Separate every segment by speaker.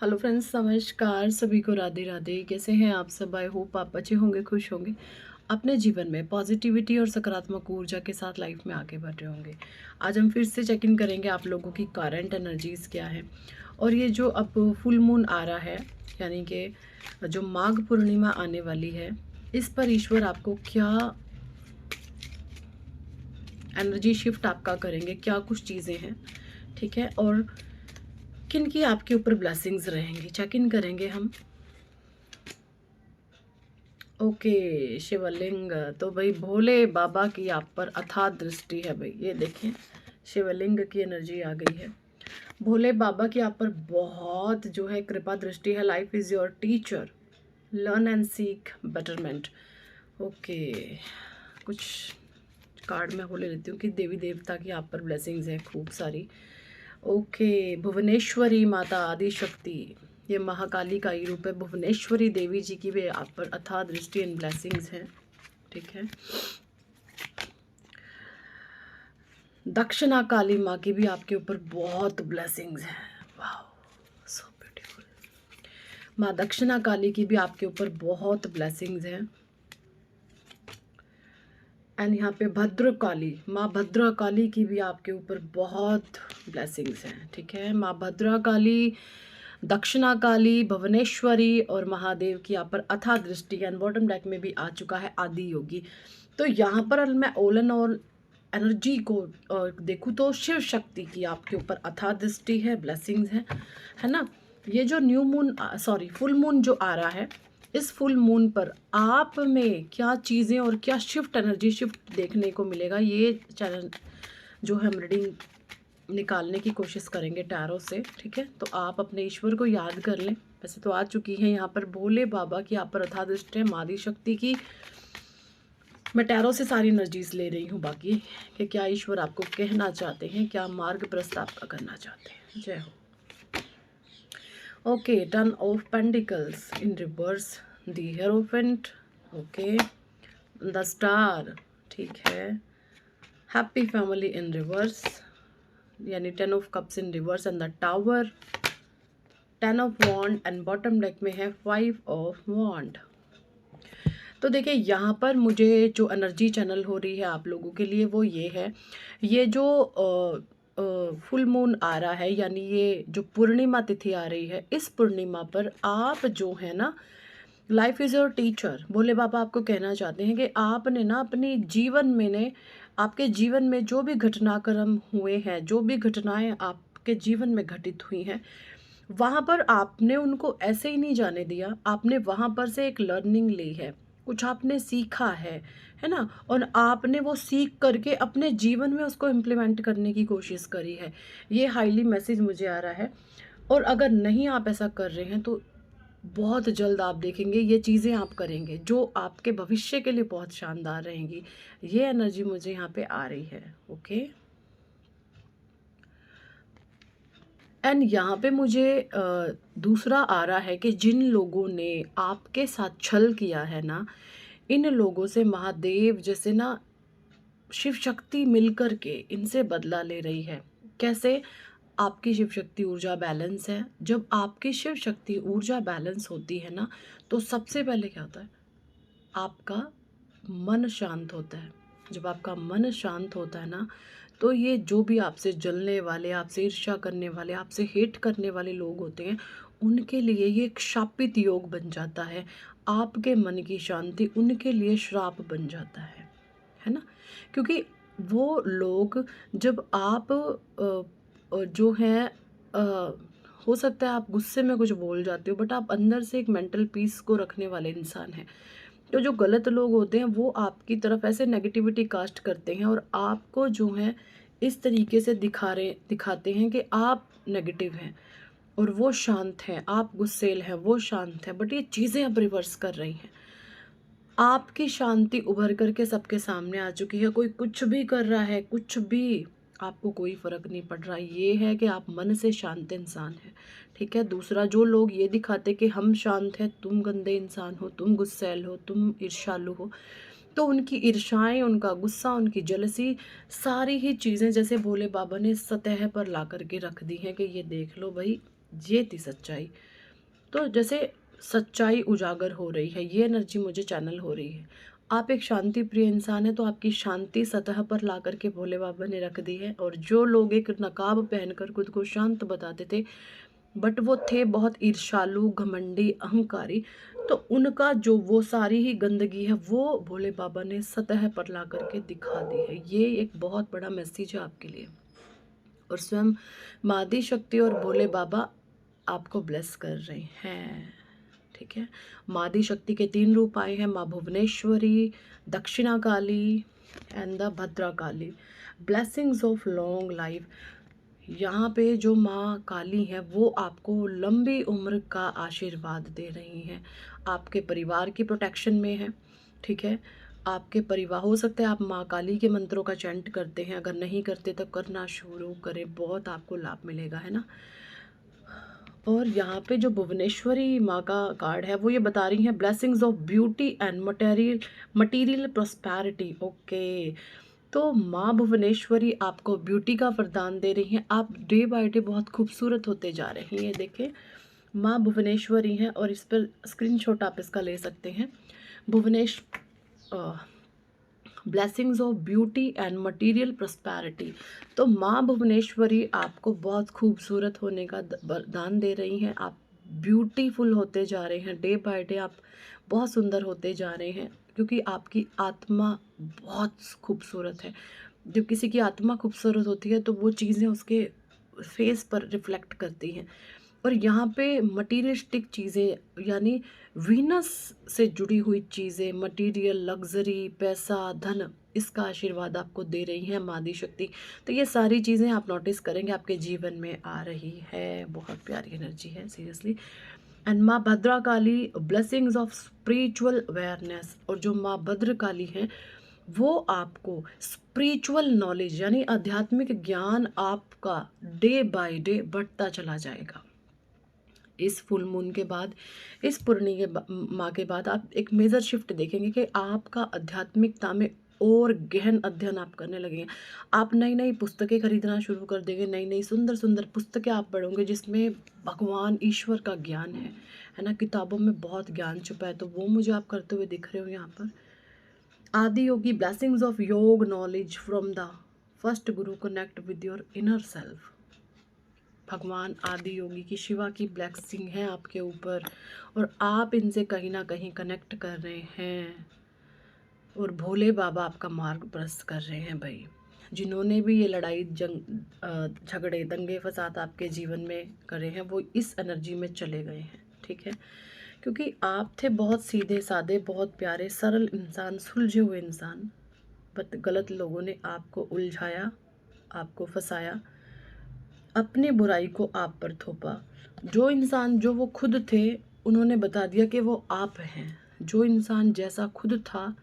Speaker 1: Hello friends, नमस्कार सभी को। राधे राधे। कैसे हैं आप सब? आई होप आप अच्छे होंगे, खुश होंगे, अपने जीवन में पॉजिटिविटी और सकारात्मक ऊर्जा के साथ लाइफ में आगे बढ़ रहे होंगे। आज हम फिर से चेक इन करेंगे आप लोगों की करंट एनर्जीज़ क्या है। और ये जो अब फुल मून आ रहा है, यानी कि जो माघ पूर्णिमा आने वाली है, इस पर ईश्वर आपको क्या एनर्जी शिफ्ट आपका करेंगे, क्या कुछ चीज़ें हैं, ठीक है, और किन की आपके ऊपर ब्लेसिंग्स रहेंगी, चेक इन करेंगे हम। ओके, शिवलिंग। तो भाई भोले बाबा की आप पर अथाह दृष्टि है। भाई ये देखें, शिवलिंग की एनर्जी आ गई है। भोले बाबा की आप पर बहुत जो है कृपा दृष्टि है। Life is your teacher, learn and seek betterment. Okay, कुछ कार्ड मैं वो ले लेती हूँ कि देवी देवता की आप पर ब्लेसिंग्स हैं खूब सारी। ओके, भुवनेश्वरी माता आदि शक्ति, ये महाकाली का ही रूप है। भुवनेश्वरी देवी जी की भी आप पर अथाह दृष्टि एंड ब्लेसिंग्स हैं, ठीक है। दक्षिणा काली माँ की भी आपके ऊपर बहुत ब्लेसिंग्स हैं। वाह, सो ब्यूटीफुल। माँ दक्षिणा काली की भी आपके ऊपर बहुत ब्लेसिंग्स हैं। एंड यहाँ पे भद्रकाली, माँ भद्रकाली की भी आपके ऊपर बहुत ब्लेसिंग्स हैं, ठीक है। माँ भद्रकाली, दक्षिणा काली, भुवनेश्वरी और महादेव की यहाँ पर अथाह दृष्टि। एंड बॉटम डेक में भी आ चुका है आदि योगी। तो यहाँ पर मैं ऑल एंड ऑल एनर्जी को देखूँ तो शिव शक्ति की आपके ऊपर अथाह दृष्टि है, ब्लेसिंग्स हैं, है ना। ये जो new moon, sorry full moon जो आ रहा है, इस फुल मून पर आप में क्या चीज़ें और क्या शिफ्ट, एनर्जी शिफ्ट देखने को मिलेगा, ये चैनल जो हम रीडिंग निकालने की कोशिश करेंगे टैरो से, ठीक है। तो आप अपने ईश्वर को याद कर लें। वैसे तो आ चुकी है यहाँ पर भोले बाबा की आप पर अथाह दृष्टि है, मादी शक्ति की। मैं टैरो से सारी एनर्जीज ले रही हूँ बाकी कि क्या ईश्वर आपको कहना चाहते हैं, क्या मार्ग प्रस्ताव का करना चाहते हैं। जय हो। Okay, ten of pentacles in reverse, the hierophant, okay, the star, ठीक है, हैप्पी फैमिली इन रिवर्स, यानी 10 of cups in reverse, and the tower, 10 of wand, and bottom deck में है 5 ऑफ वॉन्ड। तो देखिए यहाँ पर मुझे जो एनर्जी चैनल हो रही है आप लोगों के लिए वो ये है, ये जो फुल मून आ रहा है, यानी ये जो पूर्णिमा तिथि आ रही है, इस पूर्णिमा पर आप जो है ना, लाइफ इज़ योर टीचर। भोले बाबा आपको कहना चाहते हैं कि आपने ना अपने जीवन में ने आपके जीवन में जो भी घटनाक्रम हुए हैं, जो भी घटनाएं आपके जीवन में घटित हुई हैं, वहाँ पर आपने उनको ऐसे ही नहीं जाने दिया। आपने वहाँ पर से एक लर्निंग ली है, कुछ आपने सीखा है ना, और आपने वो सीख करके अपने जीवन में उसको इम्प्लीमेंट करने की कोशिश करी है। ये हाईली मैसेज मुझे आ रहा है। और अगर नहीं आप ऐसा कर रहे हैं तो बहुत जल्द आप देखेंगे ये चीज़ें आप करेंगे जो आपके भविष्य के लिए बहुत शानदार रहेंगी। ये एनर्जी मुझे यहाँ पे आ रही है, ओके। एंड यहाँ पे मुझे दूसरा आ रहा है कि जिन लोगों ने आपके साथ छल किया है ना, इन लोगों से महादेव जैसे ना शिव शक्ति मिलकर के इनसे बदला ले रही है। कैसे? आपकी शिव शक्ति ऊर्जा बैलेंस है। जब आपकी शिव शक्ति ऊर्जा बैलेंस होती है ना, तो सबसे पहले क्या होता है, आपका मन शांत होता है। जब आपका मन शांत होता है ना, तो ये जो भी आपसे जलने वाले, आपसे ईर्ष्या करने वाले, आपसे हेट करने वाले लोग होते हैं, उनके लिए ये एक शापित योग बन जाता है। आपके मन की शांति उनके लिए श्राप बन जाता है ना। क्योंकि वो लोग, जब आप जो है हो सकता है आप गुस्से में कुछ बोल जाते हो, बट आप अंदर से एक मेंटल पीस को रखने वाले इंसान हैं। तो जो गलत लोग होते हैं वो आपकी तरफ ऐसे नेगेटिविटी कास्ट करते हैं और आपको जो है इस तरीके से दिखाते हैं कि आप नेगेटिव हैं और वो शांत हैं, आप गुस्सेल हैं, वो शांत हैं। बट ये चीज़ें अब रिवर्स कर रही हैं। आपकी शांति उभर करके सबके सामने आ चुकी है। कोई कुछ भी कर रहा है, कुछ भी, आपको कोई फ़र्क नहीं पड़ रहा। ये है कि आप मन से शांत इंसान हैं, ठीक है। दूसरा, जो लोग ये दिखाते कि हम शांत हैं, तुम गंदे इंसान हो, तुम गुस्सैल हो, तुम ईर्ष्यालु हो, तो उनकी ईर्ष्याएँ, उनका गुस्सा, उनकी जेलसी, सारी ही चीज़ें जैसे भोले बाबा ने सतह पर ला कर के रख दी हैं कि ये देख लो भाई, ये थी सच्चाई। तो जैसे सच्चाई उजागर हो रही है, ये एनर्जी मुझे चैनल हो रही है। आप एक शांति प्रिय इंसान हैं, तो आपकी शांति सतह पर ला कर के भोले बाबा ने रख दी है। और जो लोग एक नकाब पहनकर खुद को शांत बताते थे, बट वो थे बहुत ईर्ष्यालु, घमंडी, अहंकारी, तो उनका जो वो सारी ही गंदगी है, वो भोले बाबा ने सतह पर ला कर के दिखा दी है। ये एक बहुत बड़ा मैसेज है आपके लिए। और स्वयं माँ आदि शक्ति और भोले बाबा आपको ब्लेस कर रहे हैं, ठीक है। माँ आदि शक्ति के 3 रूप आए हैं, माँ Bhuvaneshwari, Dakshina Kali and the Bhadra Kali. Blessings of long life. यहाँ पे जो माँ काली हैं वो आपको लंबी उम्र का आशीर्वाद दे रही हैं। आपके परिवार की प्रोटेक्शन में है, ठीक है। आपके परिवार, हो सकता है आप माँ काली के मंत्रों का चैंट करते हैं, अगर नहीं करते तो करना शुरू करें, बहुत आपको लाभ मिलेगा, है ना। और यहाँ पे जो भुवनेश्वरी माँ का कार्ड है वो ये बता रही हैं blessings of beauty and material prosperity. Okay, तो माँ भुवनेश्वरी आपको ब्यूटी का वरदान दे रही हैं। आप डे बाय डे बहुत खूबसूरत होते जा रही हैं। देखें, माँ भुवनेश्वरी हैं और इस पर स्क्रीनशॉट आप इसका ले सकते हैं। Bhuvnesh blessings of beauty and material prosperity. तो माँ भुवनेश्वरी आपको बहुत खूबसूरत होने का वरदान दे रही हैं। आप ब्यूटीफुल होते जा रहे हैं, डे बाय डे आप बहुत सुंदर होते जा रहे हैं, क्योंकि आपकी आत्मा बहुत खूबसूरत है। जब किसी की आत्मा खूबसूरत होती है तो वो चीज़ें उसके फेस पर रिफ्लेक्ट करती हैं। और यहाँ पे मटीरियलिस्टिक चीज़ें, यानी वीनस से जुड़ी हुई चीज़ें, मटीरियल, लग्जरी, पैसा, धन, इसका आशीर्वाद आपको दे रही है माँ आदि शक्ति। तो ये सारी चीज़ें आप नोटिस करेंगे आपके जीवन में आ रही है। बहुत प्यारी एनर्जी है सीरियसली। एंड माँ भद्रा Kali, blessings of spiritual awareness. और जो माँ भद्र काली हैं वो आपको स्पिरिचुअल नॉलेज, यानी आध्यात्मिक ज्ञान आपका डे बाय डे बढ़ता चला जाएगा। इस फुल मून के बाद, इस पूर्णी के माह के बाद आप एक मेजर शिफ्ट देखेंगे कि आपका आध्यात्मिकता में और गहन अध्ययन आप करने लगेंगे। आप नई नई पुस्तकें खरीदना शुरू कर देंगे, नई नई सुंदर सुंदर पुस्तकें आप पढ़ोगे जिसमें भगवान ईश्वर का ज्ञान है ना। किताबों में बहुत ज्ञान छुपा है, तो वो मुझे आप करते हुए दिख रहे हो यहाँ पर। आदि योगी, ब्लेसिंग्स ऑफ योग knowledge from the first Guru, connect with your inner self. भगवान आदि योगी की, शिवा की ब्लेसिंग है आपके ऊपर और आप इनसे कहीं ना कहीं कनेक्ट कर रहे हैं। और भोले बाबा आपका मार्ग प्रशस्त कर रहे हैं भाई। जिन्होंने भी ये लड़ाई, झगड़े, दंगे फसाद आपके जीवन में करे हैं, वो इस एनर्जी में चले गए हैं, ठीक है। क्योंकि आप थे बहुत सीधे साधे, बहुत प्यारे, सरल इंसान, सुलझे हुए इंसान, बट गलत लोगों ने आपको उलझाया, आपको फंसाया, अपनी बुराई को आप पर थोपा। जो इंसान जो वो खुद थे, उन्होंने बता दिया कि वो आप हैं। जो इंसान जैसा खुद था,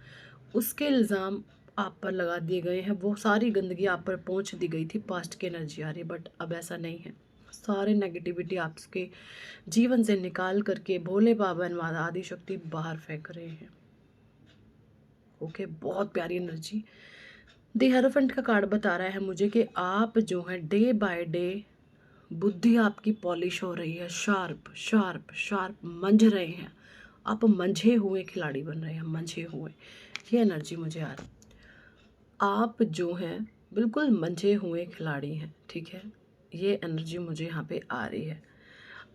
Speaker 1: उसके इल्ज़ाम आप पर लगा दिए गए हैं। वो सारी गंदगी आप पर पहुंच दी गई थी, पास्ट की एनर्जी आ रही, बट अब ऐसा नहीं है। सारे नेगेटिविटी आपके जीवन से निकाल करके भोले बाबा एंड माता आदि शक्ति बाहर फेंक रहे हैं। ओके, बहुत प्यारी एनर्जी। द हेरोफेंट का कार्ड बता रहा है मुझे कि आप जो है डे बाय डे बुद्धि आपकी पॉलिश हो रही है, शार्प शार्प शार्प, मंझ रहे हैं आप, मंझे हुए खिलाड़ी बन रहे हैं, मंझे हुए, ये एनर्जी मुझे आ रही। आप जो हैं बिल्कुल मंझे हुए खिलाड़ी हैं, ठीक है। ये एनर्जी मुझे यहाँ पे आ रही है।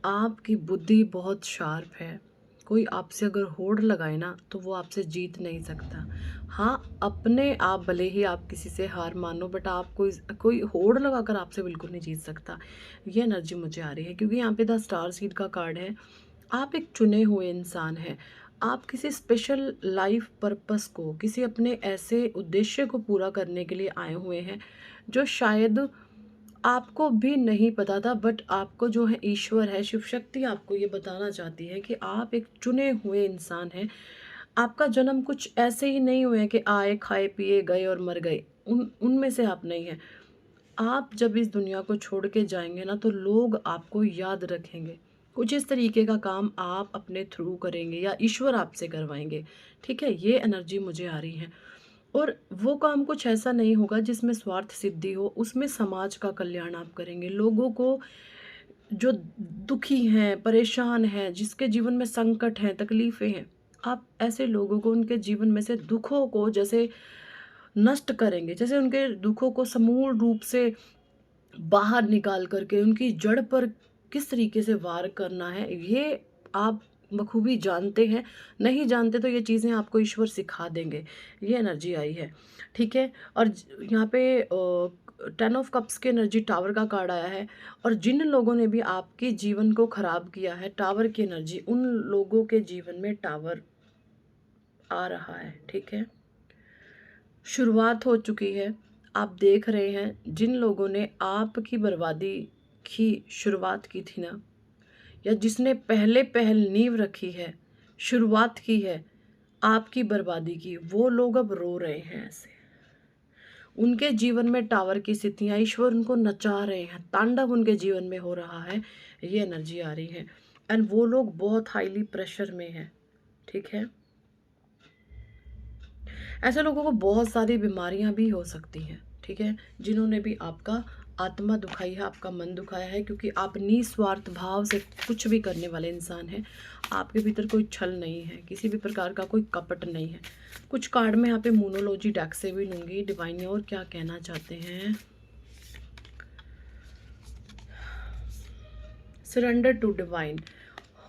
Speaker 1: आपकी बुद्धि बहुत शार्प है। कोई आपसे अगर होड़ लगाए ना तो वो आपसे जीत नहीं सकता। हाँ, अपने आप भले ही आप किसी से हार मानो, बट आप कोई होड़ लगाकर आपसे बिल्कुल नहीं जीत सकता। ये एनर्जी मुझे आ रही है, क्योंकि यहाँ पे द स्टार सीड का कार्ड है। आप एक चुने हुए इंसान हैं। आप किसी स्पेशल लाइफ पर्पस को, किसी अपने ऐसे उद्देश्य को पूरा करने के लिए आए हुए हैं जो शायद आपको भी नहीं पता था, बट आपको जो है ईश्वर है, शिव शक्ति आपको ये बताना चाहती है कि आप एक चुने हुए इंसान हैं। आपका जन्म कुछ ऐसे ही नहीं हुए कि आए, खाए, पिए, गए और मर गए। उनमें से आप नहीं हैं। आप जब इस दुनिया को छोड़ के जाएंगे ना तो लोग आपको याद रखेंगे। कुछ इस तरीके का काम आप अपने थ्रू करेंगे या ईश्वर आपसे करवाएंगे, ठीक है। ये एनर्जी मुझे आ रही है। और वो काम कुछ ऐसा नहीं होगा जिसमें स्वार्थ सिद्धि हो, उसमें समाज का कल्याण आप करेंगे। लोगों को जो दुखी हैं, परेशान हैं, जिसके जीवन में संकट हैं, तकलीफ़ें हैं, आप ऐसे लोगों को उनके जीवन में से दुखों को जैसे नष्ट करेंगे, जैसे उनके दुखों को समूल रूप से बाहर निकाल कर के उनकी जड़ पर किस तरीके से वार करना है, ये आप बखूबी जानते हैं। नहीं जानते तो ये चीज़ें आपको ईश्वर सिखा देंगे। ये एनर्जी आई है, ठीक है? और यहाँ पे 10 ऑफ कप्स के एनर्जी टावर का कार्ड आया है। और जिन लोगों ने भी आपके जीवन को ख़राब किया है, टावर की एनर्जी, उन लोगों के जीवन में टावर आ रहा है, ठीक है? शुरुआत हो चुकी है। आप देख रहे हैं जिन लोगों ने आपकी बर्बादी की शुरुआत की थी ना, या जिसने पहले पहल नींव रखी है, शुरुआत की है आपकी बर्बादी की, वो लोग अब रो रहे हैं ऐसे। उनके जीवन में टावर की स्थितियाँ, ईश्वर उनको नचा रहे हैं, तांडव उनके जीवन में हो रहा है, ये एनर्जी आ रही है। एंड वो लोग बहुत हाईली प्रेशर में हैं, ठीक है? ऐसे लोगों को बहुत सारी बीमारियां भी हो सकती हैं, ठीक है? जिन्होंने भी आपका आत्मा दुखाई है, आपका मन दुखाया है, क्योंकि आप निस्वार्थ भाव से कुछ भी करने वाले इंसान हैं। आपके भीतर कोई छल नहीं है, किसी भी प्रकार का कोई कपट नहीं है। कुछ कार्ड में यहाँ पे मोनोलॉजी डेक से भी लूँगी। डिवाइन और क्या कहना चाहते हैं? Surrender to divine.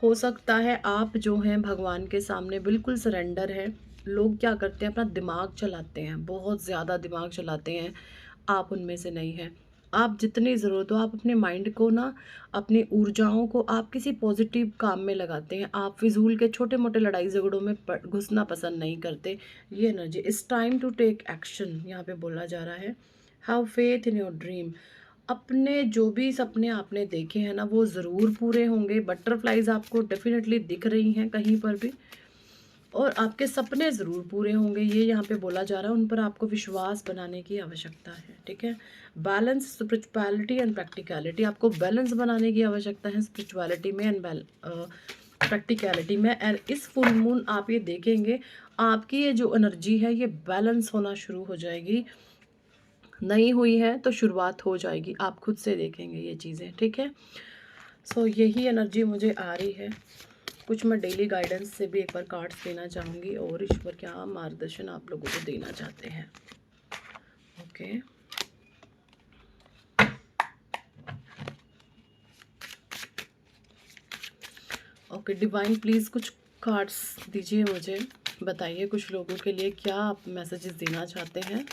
Speaker 1: हो सकता है आप जो हैं भगवान के सामने बिल्कुल सरेंडर है। लोग क्या करते हैं, अपना दिमाग चलाते हैं, बहुत ज़्यादा दिमाग चलाते हैं। आप उनमें से नहीं हैं। आप जितनी ज़रूरत हो, आप अपने माइंड को ना, अपनी ऊर्जाओं को आप किसी पॉजिटिव काम में लगाते हैं। आप फिजूल के छोटे मोटे लड़ाई झगड़ों में घुसना पसंद नहीं करते। ये energy, it's time to take action यहाँ पे बोला जा रहा है। Have faith in your dream. अपने जो भी सपने आपने देखे हैं ना, वो ज़रूर पूरे होंगे। बटरफ्लाइज आपको डेफिनेटली दिख रही हैं कहीं पर भी, और आपके सपने ज़रूर पूरे होंगे, ये यहाँ पे बोला जा रहा है। उन पर आपको विश्वास बनाने की आवश्यकता है, ठीक है? Balance, spirituality and practicality. आपको बैलेंस बनाने की आवश्यकता है स्पिरिचुअलिटी में एंड प्रैक्टिकलिटी में। एंड इस फुल मून आप ये देखेंगे, आपकी ये जो एनर्जी है ये बैलेंस होना शुरू हो जाएगी। नहीं हुई है तो शुरुआत हो जाएगी, आप खुद से देखेंगे ये चीज़ें, ठीक है? सो यही एनर्जी मुझे आ रही है। कुछ मैं डेली गाइडेंस से भी एक बार कार्ड्स लेना चाहूँगी, और ईश्वर क्या मार्गदर्शन आप लोगों को देना चाहते हैं। ओके, ओके डिवाइन, प्लीज़ कुछ कार्ड्स दीजिए मुझे। बताइए कुछ लोगों के लिए क्या आप मैसेजेस देना चाहते हैं।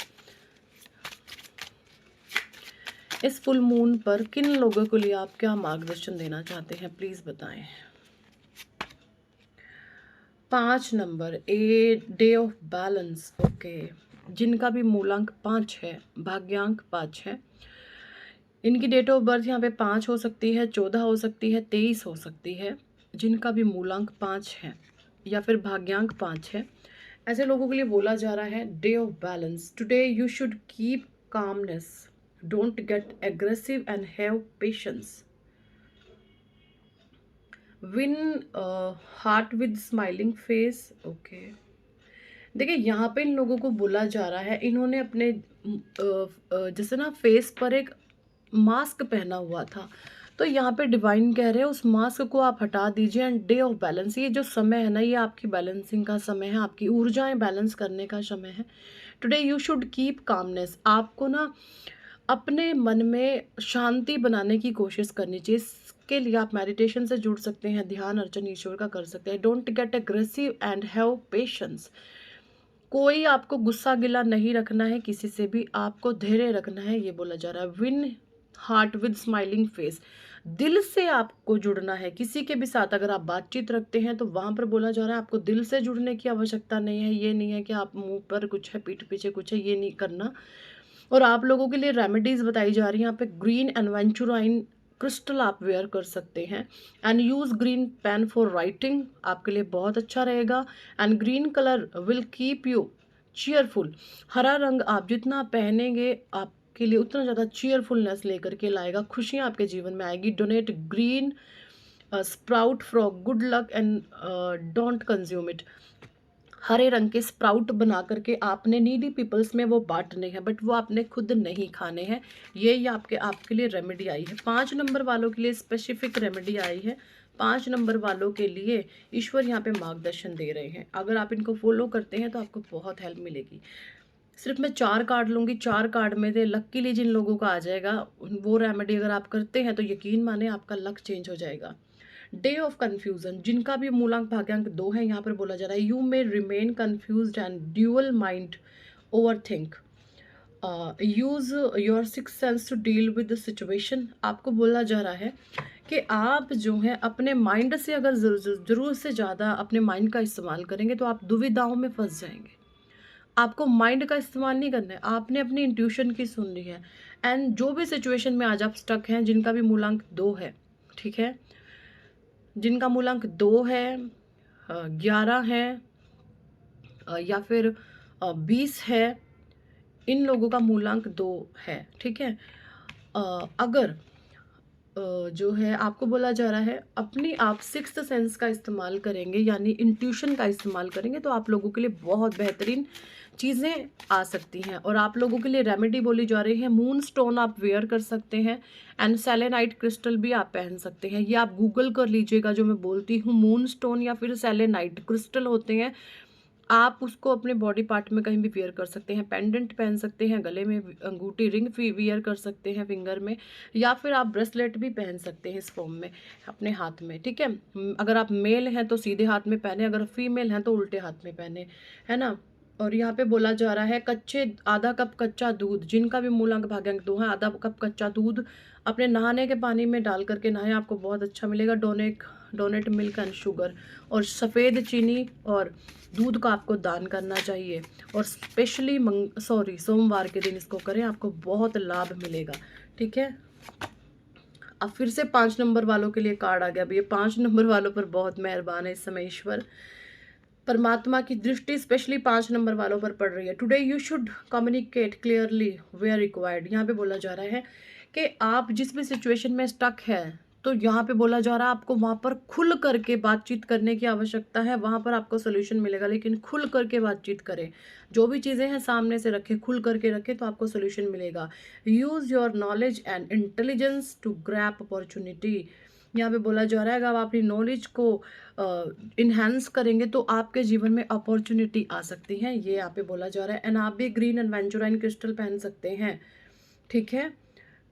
Speaker 1: इस फुल मून पर किन लोगों के लिए आप क्या मार्गदर्शन देना चाहते हैं, प्लीज़ बताएं। 5 number, a day of balance. Okay, जिनका भी मूलांक 5 है, भाग्यांक 5 है, इनकी डेट ऑफ बर्थ यहाँ पे 5 हो सकती है, 14 हो सकती है, 23 हो सकती है। जिनका भी मूलांक 5 है या फिर भाग्यांक 5 है, ऐसे लोगों के लिए बोला जा रहा है day of balance. Today you should keep calmness, don't get aggressive and have patience, win heart with smiling face। Okay, देखिए यहाँ पे इन लोगों को बोला जा रहा है, इन्होंने अपने जैसे ना फेस पर एक मास्क पहना हुआ था, तो यहाँ पे डिवाइन कह रहे हैं उस मास्क को आप हटा दीजिए। एंड डे ऑफ बैलेंस, ये जो समय है ना, ये आपकी बैलेंसिंग का समय है, आपकी ऊर्जाएं बैलेंस करने का समय है। Today you should keep calmness. आपको ना अपने मन में शांति बनाने की कोशिश करनी चाहिए। इसके लिए आप मेडिटेशन से जुड़ सकते हैं, ध्यान अर्चन ईश्वर का कर सकते हैं। Don't get aggressive and have patience. कोई आपको गुस्सा गिला नहीं रखना है किसी से भी, आपको धैर्य रखना है, ये बोला जा रहा है। Win heart with smiling face, दिल से आपको जुड़ना है किसी के भी साथ। अगर आप बातचीत रखते हैं तो वहाँ पर बोला जा रहा है आपको दिल से जुड़ने की आवश्यकता नहीं है। ये नहीं है कि आप मुंह पर कुछ है, पीठ पीछे कुछ है, ये नहीं करना। और आप लोगों के लिए रेमेडीज बताई जा रही हैं यहाँ पे। ग्रीन एनवेंचुराइन क्रिस्टल आप वेयर कर सकते हैं। And use green pen for writing, आपके लिए बहुत अच्छा रहेगा। And green colour will keep you cheerful. हरा रंग आप जितना पहनेंगे आपके लिए उतना ज़्यादा चीयरफुलनेस लेकर के लाएगा, खुशियाँ आपके जीवन में आएगी। Donate green sprout for good luck and don't consume it. हरे रंग के स्प्राउट बना करके आपने नीडी पीपल्स में वो बांटने हैं, बट वो आपने खुद नहीं खाने हैं। ये आपके आपके लिए रेमेडी आई है। 5 नंबर वालों के लिए स्पेसिफिक रेमेडी आई है। 5 नंबर वालों के लिए ईश्वर यहाँ पे मार्गदर्शन दे रहे हैं। अगर आप इनको फॉलो करते हैं तो आपको बहुत हेल्प मिलेगी। सिर्फ मैं 4 कार्ड लूँगी, 4 कार्ड में से लकीली जिन लोगों का आ जाएगा वो रेमेडी अगर आप करते हैं तो यकीन माने आपका लक चेंज हो जाएगा। डे ऑफ कन्फ्यूजन, जिनका भी मूलांक भाग्यांक 2 है, यहाँ पर बोला जा रहा है you may remain confused and dual mind over think, use your six sense to deal with the situation. आपको बोला जा रहा है कि आप जो है अपने माइंड से अगर ज़रूरत से ज़्यादा अपने माइंड का इस्तेमाल करेंगे तो आप दुविधाओं में फंस जाएंगे। आपको माइंड का इस्तेमाल नहीं करना है, आपने अपनी इंट्यूशन की सुननी है। एंड जो भी सिचुएशन में आज आप स्टक हैं, जिनका भी मूलांक 2 है, ठीक है, जिनका मूलांक 2 है, 11 है, या फिर 20 है, इन लोगों का मूलांक 2 है, ठीक है। अगर जो है आपको बोला जा रहा है अपनी आप सिक्स्थ सेंस का इस्तेमाल करेंगे, यानी इंट्यूशन का इस्तेमाल करेंगे, तो आप लोगों के लिए बहुत बेहतरीन चीज़ें आ सकती हैं। और आप लोगों के लिए रेमेडी बोली जा रही है मून स्टोन आप वेयर कर सकते हैं, एंड सेलेनाइट क्रिस्टल भी आप पहन सकते हैं। ये आप गूगल कर लीजिएगा जो मैं बोलती हूँ, मून स्टोन या फिर सेलेनाइट क्रिस्टल होते हैं, आप उसको अपने बॉडी पार्ट में कहीं भी वियर कर सकते हैं। पेंडेंट पहन सकते हैं, गले में अंगूठी रिंग वियर कर सकते हैं फिंगर में, या फिर आप ब्रेसलेट भी पहन सकते हैं इस फॉर्म में अपने हाथ में, ठीक है। अगर आप मेल हैं तो सीधे हाथ में पहने, अगर फीमेल हैं तो उल्टे हाथ में पहने, है ना। और यहाँ पे बोला जा रहा है आधा कप कच्चा दूध, जिनका भी मूलांक भाग्यांक 2 है, आधा कप कच्चा दूध अपने नहाने के पानी में डाल करके नहाएं, आपको बहुत अच्छा मिलेगा। डोनेट मिल्क एंड शुगर, और सफ़ेद चीनी और दूध का आपको दान करना चाहिए। और स्पेशली सोमवार के दिन इसको करें, आपको बहुत लाभ मिलेगा, ठीक है। अब फिर से 5 नंबर वालों के लिए कार्ड आ गया। भैया 5 नंबर वालों पर बहुत मेहरबान है इस समय ईश्वर परमात्मा की दृष्टि स्पेशली 5 नंबर वालों पर पड़ रही है। Today you should communicate clearly where required. यहाँ पे बोला जा रहा है कि आप जिस भी सिचुएशन में स्टक है, तो यहाँ पे बोला जा रहा है आपको वहाँ पर खुल करके बातचीत करने की आवश्यकता है, वहाँ पर आपको सोल्यूशन मिलेगा। लेकिन खुल करके बातचीत करें, जो भी चीज़ें हैं सामने से रखें, खुल करके रखें, तो आपको सोल्यूशन मिलेगा। Use your knowledge and intelligence to grab opportunity. यहाँ पे बोला जा रहा है अगर आप अपनी नॉलेज को इन्हेंस करेंगे तो आपके जीवन में अपॉर्चुनिटी आ सकती है, ये यहाँ पे बोला जा रहा है। एंड आप भी ग्रीन एंड वेंचुराइन क्रिस्टल पहन सकते हैं, ठीक है।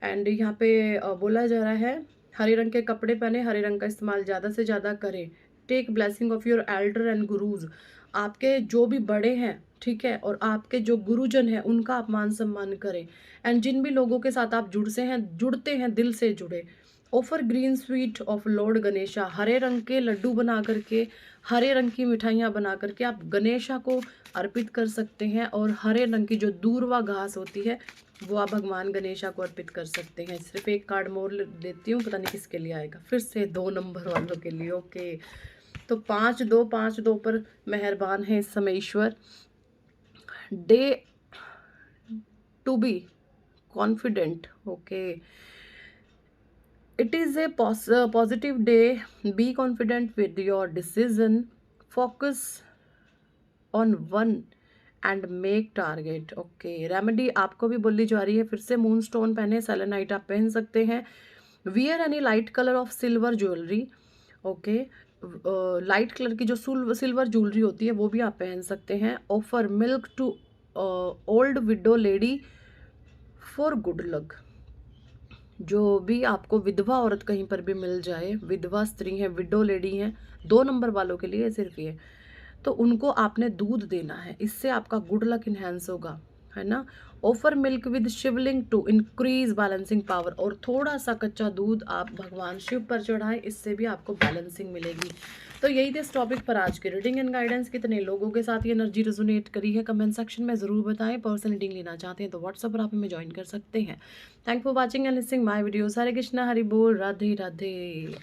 Speaker 1: एंड यहाँ पे बोला जा रहा है हरे रंग के कपड़े पहने, हरे रंग का इस्तेमाल ज़्यादा से ज़्यादा करें। Take blessing of your elder and gurus, आपके जो भी बड़े हैं, ठीक है, और आपके जो गुरुजन हैं उनका आप मान सम्मान करें। एंड जिन भी लोगों के साथ आप जुड़ते हैं दिल से जुड़े। Offer green sweet of Lord Ganesha, हरे रंग के लड्डू बना करके, हरे रंग की मिठाइयाँ बना करके आप गणेशा को अर्पित कर सकते हैं। और हरे रंग की जो दूर्वा घास होती है वो आप भगवान गणेशा को अर्पित कर सकते हैं। सिर्फ एक कार्ड मोर देती हूँ, पता नहीं किसके लिए आएगा। फिर से 2 नंबर वालों के लिए, ओके। तो 5-2 पर मेहरबान है इस समय ईश्वर। Day to be confident, okay. It is a positive day. Be confident with your decision. Focus on one and make target. Okay. Remedy आपको भी बोली जा रही है, फिर से मून स्टोन पहने, सेलेनाइट आप पहन सकते हैं। Wear any light colour of silver jewellery, okay. Light colour की जो सिल्वर ज्वेलरी होती है वो भी आप पहन सकते हैं। Offer milk to old widow lady for good luck, जो भी आपको विधवा औरत कहीं पर भी मिल जाए, विधवा स्त्री हैं, विडो लेडी हैं, 2 नंबर वालों के लिए सिर्फ ये, तो उनको आपने दूध देना है, इससे आपका गुड लक इन्हेंस होगा, है ना। Offer milk with Shivling to increase balancing power, और थोड़ा सा कच्चा दूध आप भगवान शिव पर चढ़ाएं, इससे भी आपको बैलेंसिंग मिलेगी। तो यही थे इस टॉपिक पर आज की रीडिंग एंड गाइडेंस। कितने लोगों के साथ ये एनर्जी रेजोनेट करी है कमेंट सेक्शन में ज़रूर बताएं। पर्सनल रीडिंग लेना चाहते हैं तो व्हाट्सएप पर आप हमें ज्वाइन कर सकते हैं। Thank for watching and listening my videos. Hare Krishna, Hari बोल, राधे राधे।